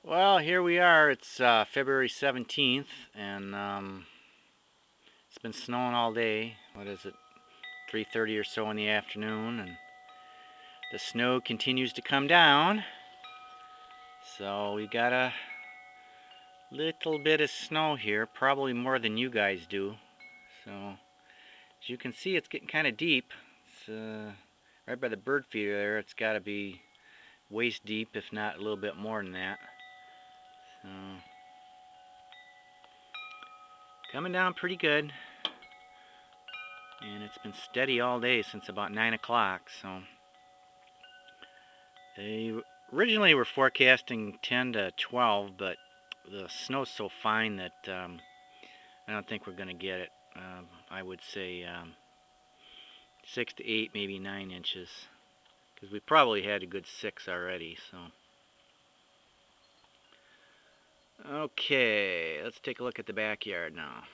Well, here we are. It's February 17th, and it's been snowing all day. What is it? 3:30 or so in the afternoon, and the snow continues to come down. So we got a little bit of snow here, probably more than you guys do. So as you can see, it's getting kind of deep. It's right by the bird feeder there. It's got to be waist deep, if not a little bit more than that. So coming down pretty good. And it's been steady all day since about 9 o'clock. So they originally were forecasting 10 to 12, but the snow's so fine that I don't think we're going to get it. I would say 6 to 8, maybe 9 inches, because we probably had a good 6 already. So okay, let's take a look at the backyard now.